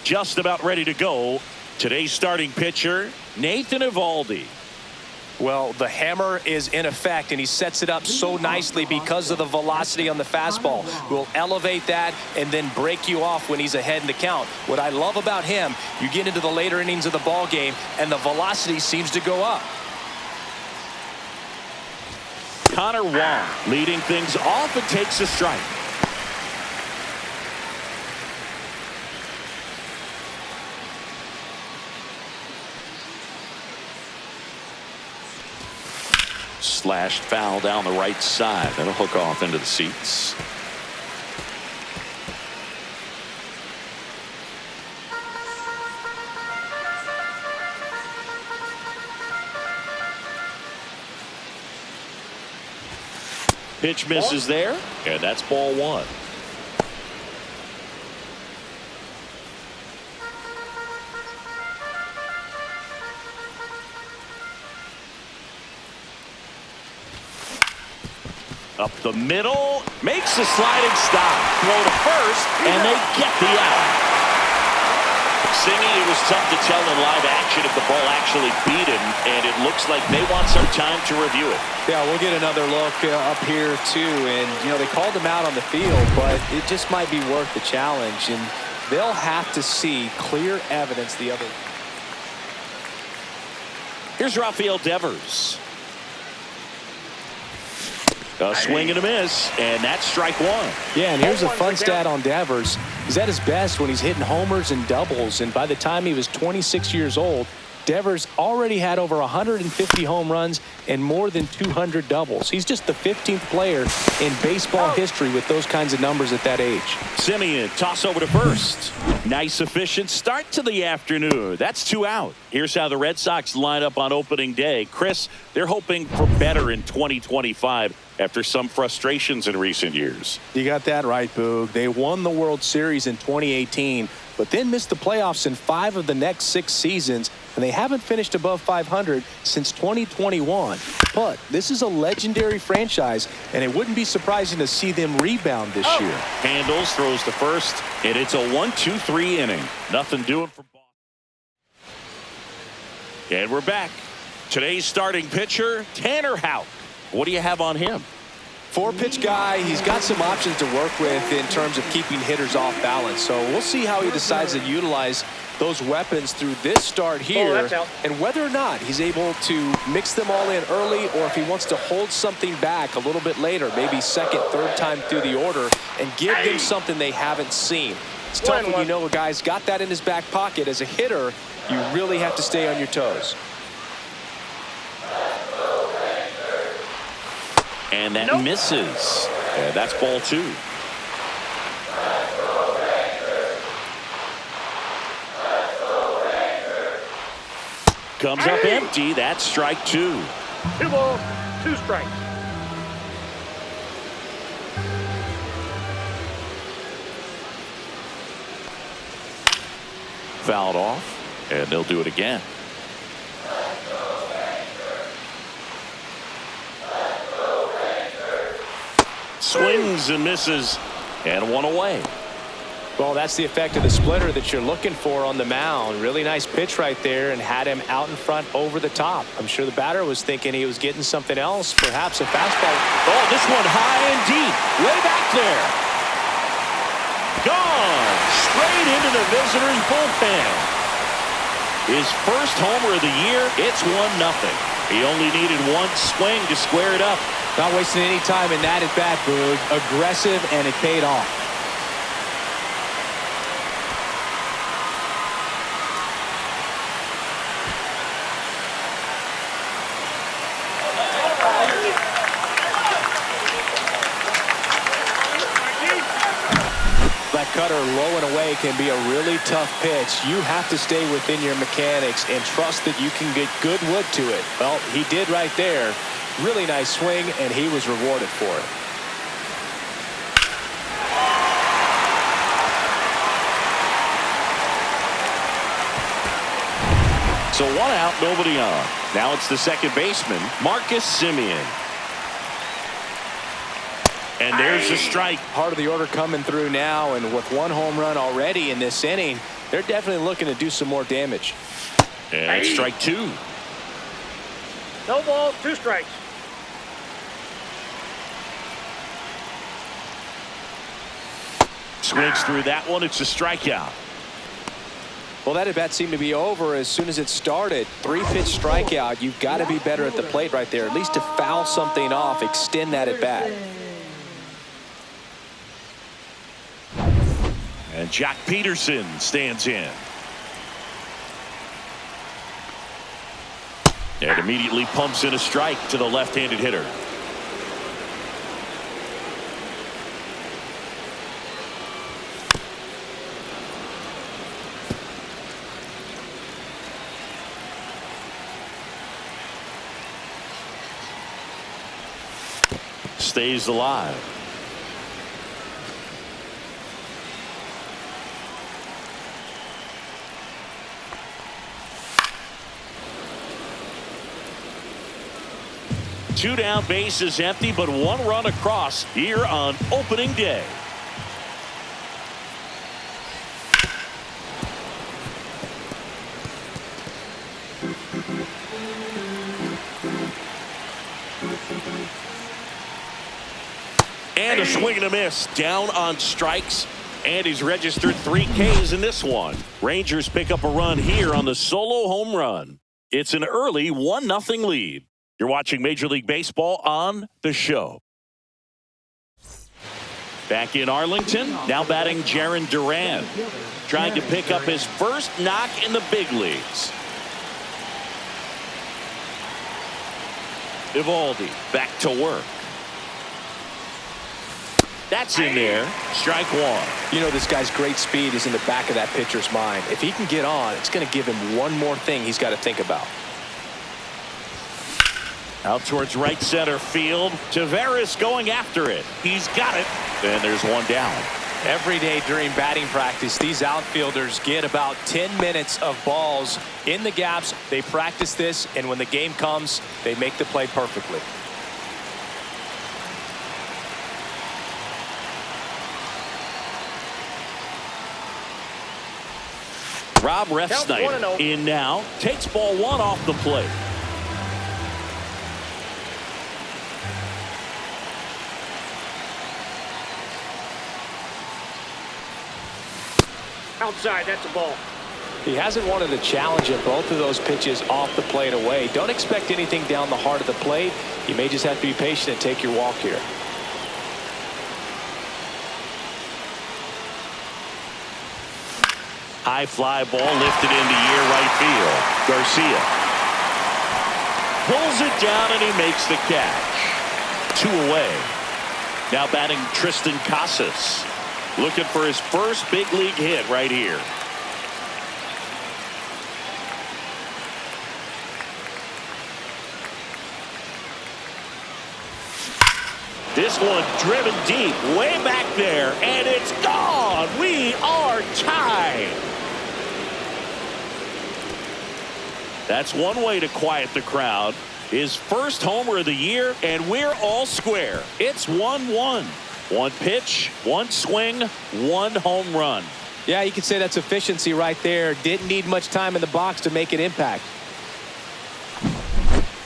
just about ready to go. Today's starting pitcher, Nathan Eovaldi. Well, the hammer is in effect, and he sets it up so nicely because of the velocity on the fastball. Will elevate that and then break you off when he's ahead in the count. What I love about him, you get into the later innings of the ball game, and the velocity seems to go up. Connor Wong leading things off and takes a strike. Slashed foul down the right side. That'll hook off into the seats. Pitch misses there, and that's ball one. Up the middle, makes a sliding stop. Throw to first, and they get the out. Singy, it was tough to tell in live action if the ball actually beat him, and it looks like they want some time to review it. Yeah, we'll get another look up here, too. And, you know, they called him out on the field, but it just might be worth the challenge. And they'll have to see clear evidence the other. Here's Rafael Devers. A swing and a miss, and that's strike one. Yeah, and here's a fun stat on Devers. He's at his best when he's hitting homers and doubles, and by the time he was 26 years old, Devers already had over 150 home runs and more than 200 doubles. He's just the 15th player in baseball history with those kinds of numbers at that age. Simeon, toss over to first. Nice, efficient start to the afternoon. That's 2 out. Here's how the Red Sox line up on opening day. Chris, they're hoping for better in 2025 after some frustrations in recent years. You got that right, Boog. They won the World Series in 2018, but then missed the playoffs in 5 of the next 6 seasons, and they haven't finished above 500 since 2021. But this is a legendary franchise, and it wouldn't be surprising to see them rebound this year. Handles, throws to first, and it's a 1-2-3 inning. Nothing doing for Boston. And we're back. Today's starting pitcher, Tanner Houck. What do you have on him? 4-pitch guy. He's got some options to work with in terms of keeping hitters off balance. So we'll see how he decides to utilize those weapons through this start here, and whether or not he's able to mix them all in early, or if he wants to hold something back a little bit later, maybe second, third time through the order, and give them something they haven't seen. It's tough when you know a guy's got that in his back pocket. As a hitter, you really have to stay on your toes. And that misses. Yeah, that's ball 2. Comes up empty. That's strike 2. 2 balls, 2 strikes. Fouled off, and they'll do it again. Swings and misses, and 1 away. Well, that's the effect of the splitter that you're looking for on the mound. Really nice pitch right there, and had him out in front over the top. I'm sure the batter was thinking he was getting something else, perhaps a fastball. Oh, this one high and deep, way back there. Gone straight into the visitors' bullpen. His first homer of the year. It's 1-0. He only needed 1 swing to square it up. Not wasting any time in that at bat, Boog. Aggressive, and it paid off. That cutter low and away can be a really tough pitch. You have to stay within your mechanics and trust that you can get good wood to it. Well, he did right there. Really nice swing, and he was rewarded for it. So 1 out, nobody on. Now it's the second baseman, Marcus Simeon. And there's a strike. Part of the order coming through now, and with 1 home run already in this inning, They're definitely looking to do some more damage. And strike two. No balls, 2 strikes. Swings through that one. It's a strikeout. Well, that at-bat seemed to be over as soon as it started. 3-pitch strikeout. You've got to be better at the plate right there, at least to foul something off, extend that at-bat. And Jack Peterson stands in. And immediately pumps in a strike to the left-handed hitter. Stays alive. Two down, bases empty, but 1 run across here on opening day. And a swing and a miss. Down on strikes. And he's registered 3 Ks in this one. Rangers pick up a run here on the solo home run. It's an early 1-0 lead. You're watching Major League Baseball on the show. Back in Arlington, now batting Jarren Duran, trying to pick up his first knock in the big leagues. Eovaldi back to work. That's in there. Strike one. You know, this guy's great speed is in the back of that pitcher's mind. If he can get on, it's going to give him one more thing he's got to think about. Out towards right center field. Tavares going after it. He's got it. And there's one down. Every day during batting practice, these outfielders get about 10 minutes of balls in the gaps. They practice this, and when the game comes, they make the play perfectly. Rob Refsnyder in now. Takes ball 1 off the plate. Outside, that's a ball. He hasn't wanted a challenge of both of those pitches off the plate away. Don't expect anything down the heart of the plate. You may just have to be patient and take your walk here. High fly ball lifted into near right field. Garcia pulls it down and he makes the catch. 2 away. Now batting Tristan Casas. Looking for his first big league hit right here. This one driven deep, way back there, and it's gone. We are tied. That's one way to quiet the crowd. His first homer of the year, and we're all square. It's 1-1. 1 pitch, 1 swing, 1 home run. Yeah, you could say that's efficiency right there. Didn't need much time in the box to make an impact.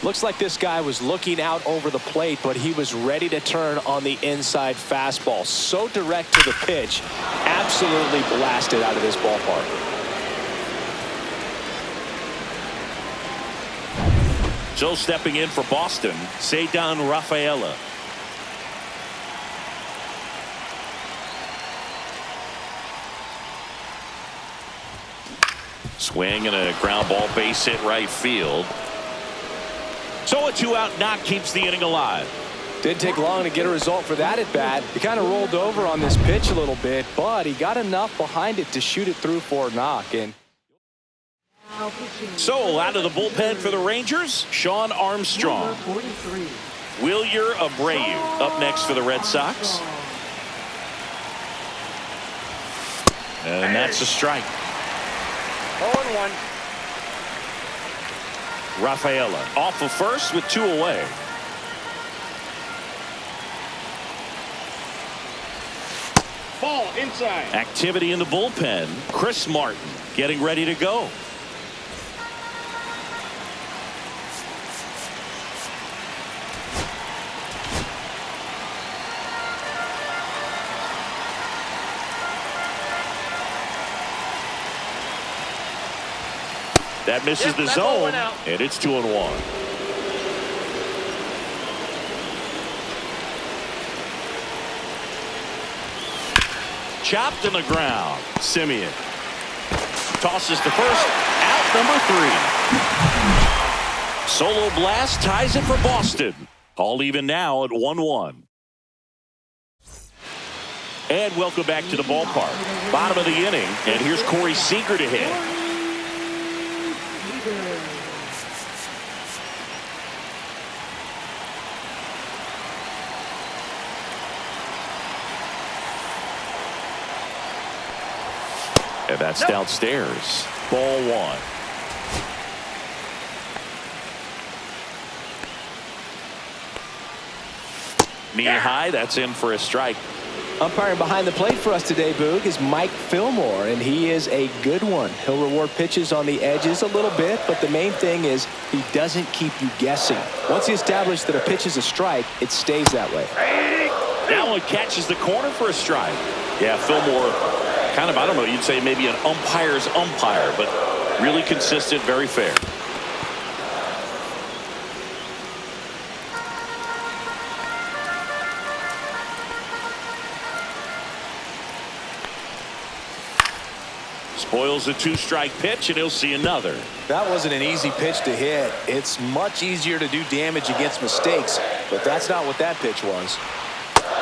Looks like this guy was looking out over the plate, but he was ready to turn on the inside fastball. So direct to the pitch, absolutely blasted out of this ballpark. So stepping in for Boston, Ceddanne Rafaela. Swing and a ground ball, base hit right field. So a 2-out knock keeps the inning alive. Didn't take long to get a result for that at bat. He kind of rolled over on this pitch a little bit, but he got enough behind it to shoot it through for a knock. And so out of the bullpen for the Rangers, Sean Armstrong. Wilyer Abreu up next for the Red Sox. And that's a strike. 0-1. Rafaela off of first with 2 away. Ball inside. Activity in the bullpen. Chris Martin getting ready to go. That misses the zone, and it's 2-1. Chopped in the ground. Simeon tosses to first. Out number 3. Solo blast ties it for Boston. All even now at 1-1. And welcome back to the ballpark. Bottom of the inning, and here's Corey Seager to hit. And that's downstairs. Ball 1. Knee high, that's in for a strike. Umpiring behind the plate for us today, Boog, is Mike Fillmore, and he is a good one. He'll reward pitches on the edges a little bit, but the main thing is he doesn't keep you guessing. Once he establishes that a pitch is a strike, it stays that way. That one catches the corner for a strike. Yeah, Fillmore, kind of, I don't know, you'd say maybe an umpire's umpire, but really consistent, very fair. Spoils a 2-strike pitch, and he'll see another. That wasn't an easy pitch to hit. It's much easier to do damage against mistakes, but that's not what that pitch was.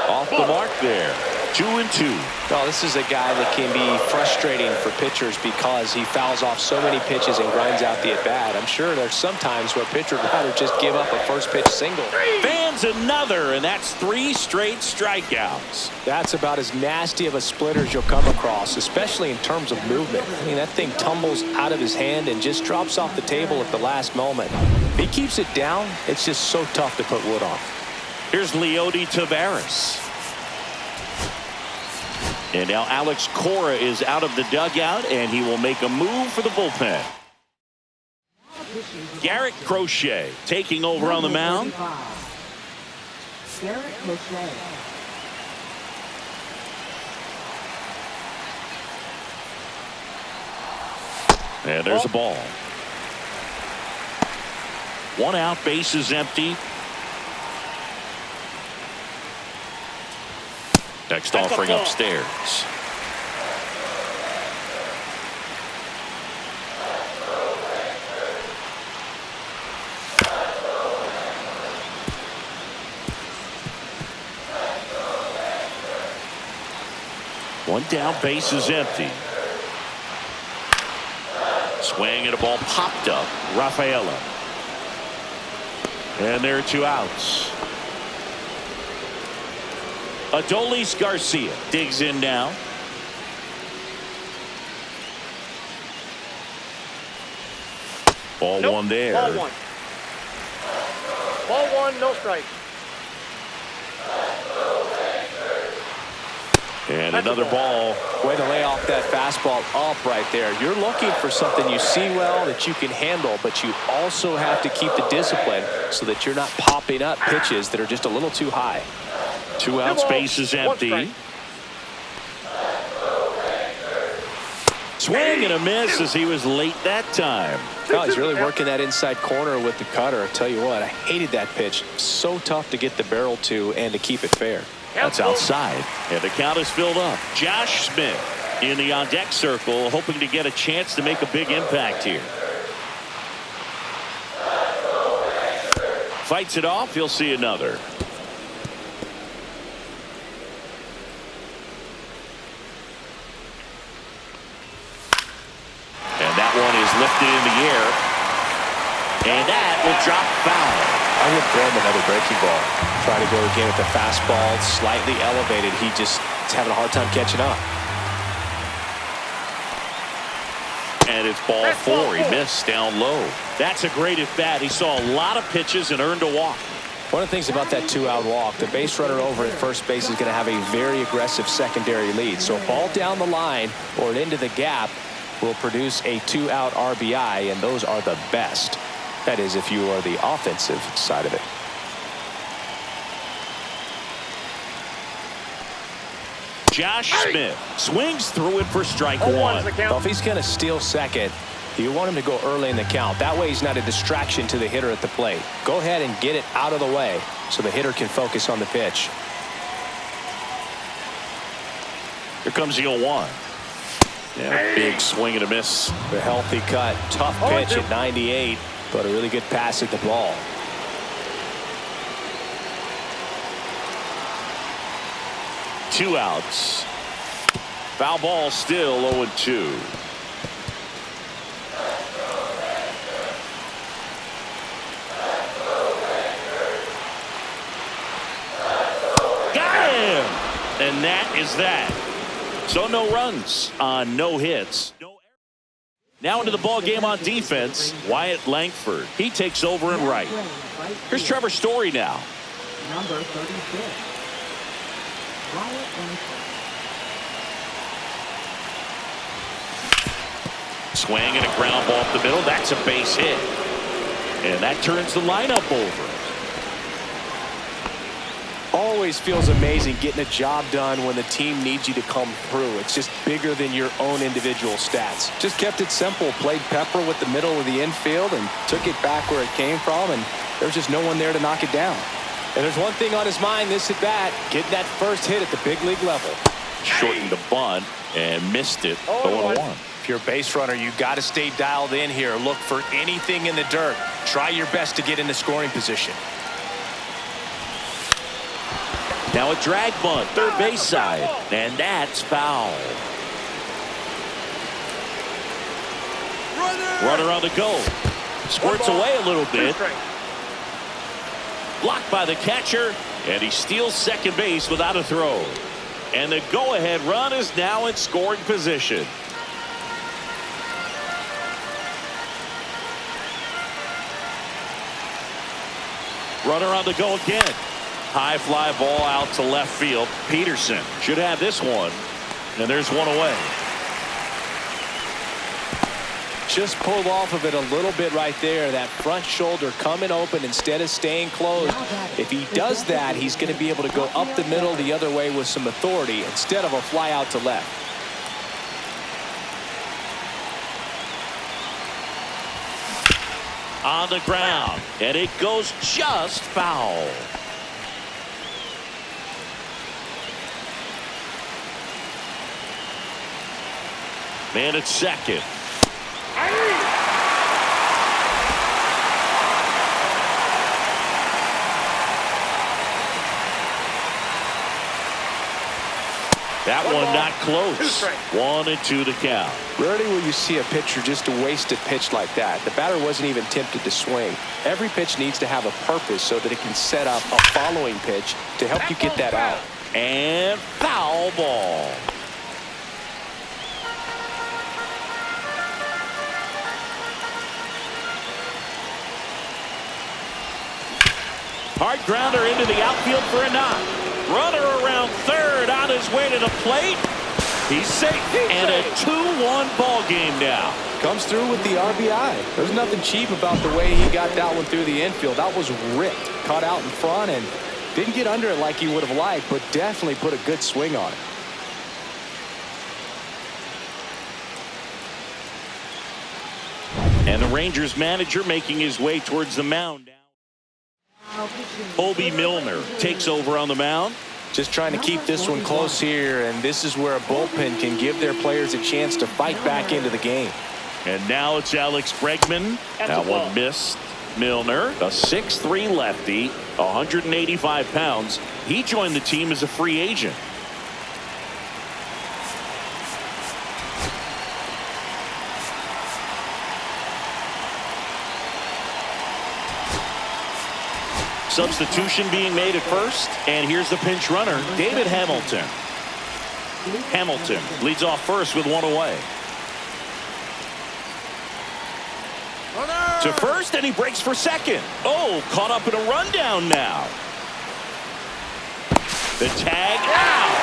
Off the mark there. 2-2. Well, this is a guy that can be frustrating for pitchers because he fouls off so many pitches and grinds out the at-bat. I'm sure there's some times where a pitcher would rather just give up a first-pitch single. Fans another, and that's 3 straight strikeouts. That's about as nasty of a splitter as you'll come across, especially in terms of movement. I mean, that thing tumbles out of his hand and just drops off the table at the last moment. If he keeps it down, it's just so tough to put wood on. Here's Leody Taveras. And now Alex Cora is out of the dugout, and he will make a move for the bullpen. Garrett Crochet taking over on the mound. Garrett Crochet. And there's a ball. 1 out, base is empty. Next offering upstairs. One down, base is empty. Swing and a ball popped up. Rafaela. And there are 2 outs. Adolis Garcia digs in now. Ball 1 there. Ball 1. Ball 1, no strike. And another ball. Way to lay off that fastball up right there. You're looking for something you see well that you can handle, but you also have to keep the discipline so that you're not popping up pitches that are just a little too high. 2 outs, base is empty. Swing and a miss as he was late that time. Well, he's really working that inside corner with the cutter. I'll tell you what, I hated that pitch. So tough to get the barrel to and to keep it fair. That's outside. And the count is filled up. Josh Smith in the on-deck circle, hoping to get a chance to make a big impact here. Fights it off. He'll see another. And that one is lifted in the air. And that will drop foul. I would throw him another breaking ball. Try to go again with the fastball slightly elevated. He just is having a hard time catching up. And it's ball 4. He missed down low. That's a great at bat. He saw a lot of pitches and earned a walk. One of the things about that two-out walk, the base runner over at first base is going to have a very aggressive secondary lead. So a ball down the line or into the gap will produce a two-out RBI, and those are the best. That is, if you are the offensive side of it. Josh Smith swings through it for strike one. Well, if he's going to steal second, you want him to go early in the count. That way he's not a distraction to the hitter at the plate. Go ahead and get it out of the way so the hitter can focus on the pitch. Here comes the 0-1. Yeah, big swing and a miss. The healthy cut. Tough pitch at 98, but a really good pass at the ball. Two outs. Foul ball, still 0-2. Got him! And that is that. So no runs on no hits. Now into the ball game on defense, Wyatt Langford. He takes over in right. Here's Trevor Story now. Number 36. Wyatt Langford. Swing and a ground ball up the middle. That's a base hit. And that turns the lineup over. Always feels amazing getting a job done when the team needs you to come through. It's just bigger than your own individual stats. Just kept it simple. Played pepper with the middle of the infield and took it back where it came from, and there's just no one there to knock it down. And there's one thing on his mind this at bat, getting that first hit at the big league level. Shortened the bunt and missed it. 0-1. If you're a base runner, you got to stay dialed in here. Look for anything in the dirt. Try your best to get into scoring position. Now a drag bunt, third base side, and that's foul. Runner on the go. Squirts away a little bit. Blocked by the catcher, and he steals second base without a throw. And the go-ahead run is now in scoring position. Runner on the go again. High fly ball out to left field. Peterson should have this one. And there's one away. Just pulled off of it a little bit right there. That front shoulder coming open instead of staying closed. If he does that, he's going to be able to go up the middle the other way with some authority instead of a fly out to left. On the ground, and it goes just foul. Man at second. That one not close. 1-2 the count. Rarely will you see a pitcher just waste a pitch like that. The batter wasn't even tempted to swing. Every pitch needs to have a purpose so that it can set up a following pitch to help you get that out. And foul ball. Hard grounder into the outfield for a knock. Runner around third on his way to the plate. He's safe. And a 2-1 ball game now. Comes through with the RBI. There's nothing cheap about the way he got that one through the infield. That was ripped. Caught out in front and didn't get under it like he would have liked, but definitely put a good swing on it. And the Rangers manager making his way towards the mound. Obi Milner takes over on the mound. Just trying to keep this one close here, and this is where a bullpen can give their players a chance to fight back into the game. And now it's Alex Bregman. That one missed. Milner, a 6'3" lefty, 185 pounds. He joined the team as a free agent. Substitution being made at first, and here's the pinch runner, David Hamilton. Hamilton leads off first with one away. Runner! To first, and he breaks for second. Oh, caught up in a rundown now. The tag out.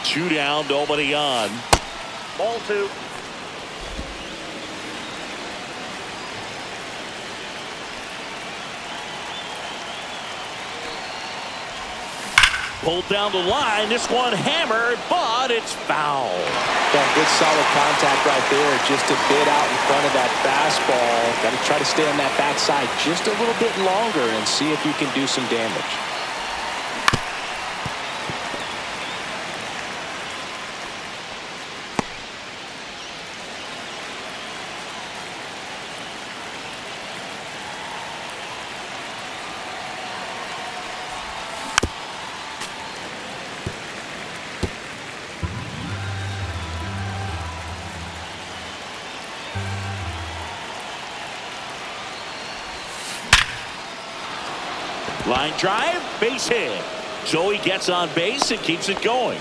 Two down, nobody on. Ball 2. Pulled down the line. This one hammered, but it's foul. Got good solid contact right there. Just a bit out in front of that fastball. Got to try to stay on that backside just a little bit longer and see if you can do some damage. Line drive, base hit. So he gets on base and keeps it going.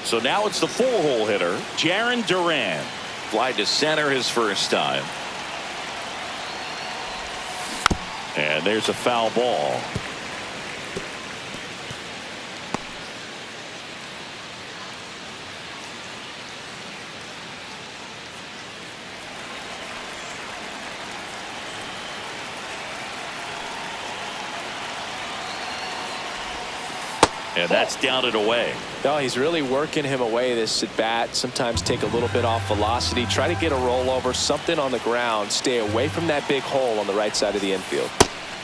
So now it's the 4-hole hitter, Jarren Duran. Fly to center his first time. And there's a foul ball. And that's down and away. No, he's really working him away this at bat. Sometimes take a little bit off velocity. Try to get a rollover, something on the ground. Stay away from that big hole on the right side of the infield.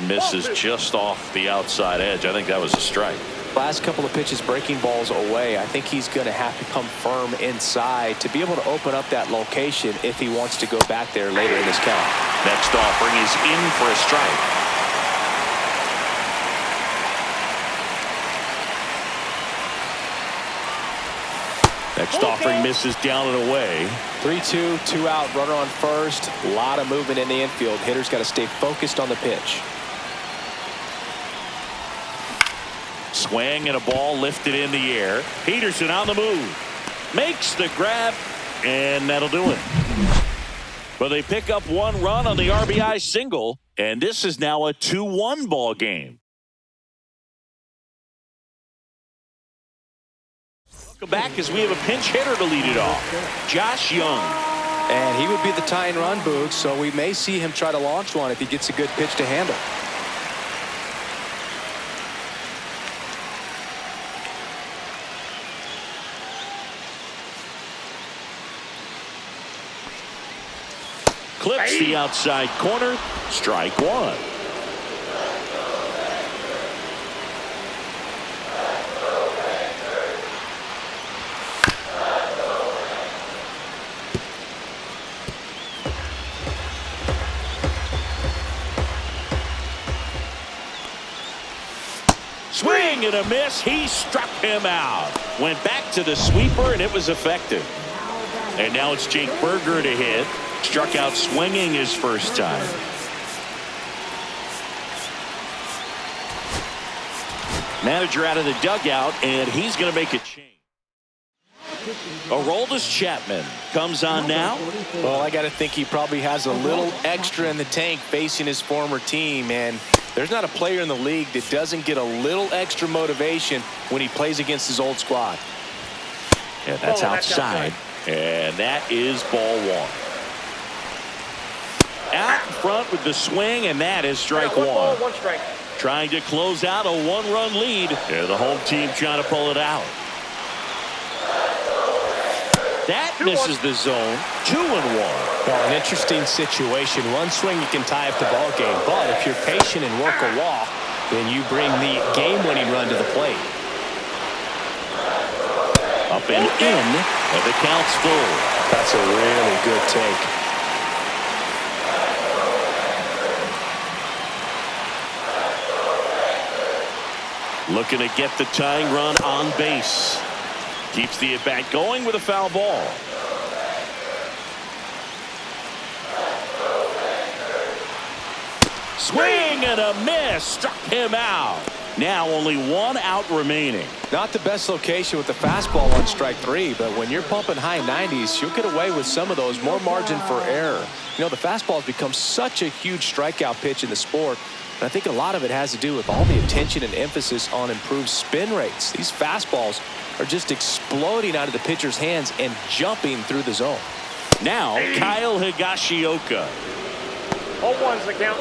Misses just off the outside edge. I think that was a strike. Last couple of pitches breaking balls away. I think he's going to have to come firm inside to be able to open up that location if he wants to go back there later in this count. Next offering is in for a strike. Next offering misses down and away. 3-2, 2 out, runner on first. A lot of movement in the infield. Hitter's got to stay focused on the pitch. Swing and a ball lifted in the air. Peterson on the move. Makes the grab, and that'll do it. But they pick up one run on the RBI single, and this is now a 2-1 ball game. Back as we have a pinch hitter to lead it off. Josh Young. And he would be the tying run, Boog, so we may see him try to launch one if he gets a good pitch to handle. Clips the outside corner. Strike one. Swing and a miss. He struck him out. Went back to the sweeper, and it was effective. And now it's Jake Berger to hit. Struck out swinging his first time. Manager out of the dugout, and he's going to make a change. Aroldis Chapman comes on now. Well, I got to think he probably has a little extra in the tank facing his former team, and there's not a player in the league that doesn't get a little extra motivation when he plays against his old squad. And that's outside. And that is ball one. Out in front with the swing, and that is strike one. Ball, one strike. Trying to close out a one-run lead. And the home team trying to pull it out. That misses the zone. 2-1. Well, an interesting situation. One swing you can tie up the ball game, but if you're patient and work a walk, then you bring the game-winning run to the plate. A Up and in, and the count's full. That's a really good take. Looking to get the tying run on base. Keeps the at-bat going with a foul ball. Swing and a miss. Struck him out. Now only one out remaining. Not the best location with the fastball on strike 3, but when you're pumping high 90s, you'll get away with some of those. More margin for error. You know, the fastball has become such a huge strikeout pitch in the sport. And I think a lot of it has to do with all the attention and emphasis on improved spin rates. These fastballs are just exploding out of the pitcher's hands and jumping through the zone. Now, Kyle Higashioka. 0-1's the count.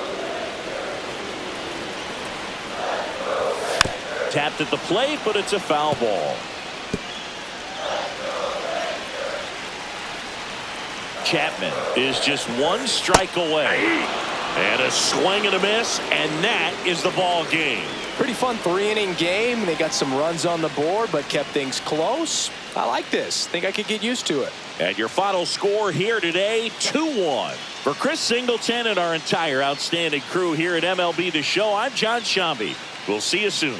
Tapped at the plate, but it's a foul ball. Chapman is just one strike away. And a swing and a miss, and that is the ball game. Pretty fun 3-inning game. They got some runs on the board, but kept things close. I like this. Think I could get used to it. And your final score here today, 2-1. For Chris Singleton and our entire outstanding crew here at MLB The Show, I'm John Shambi. We'll see you soon.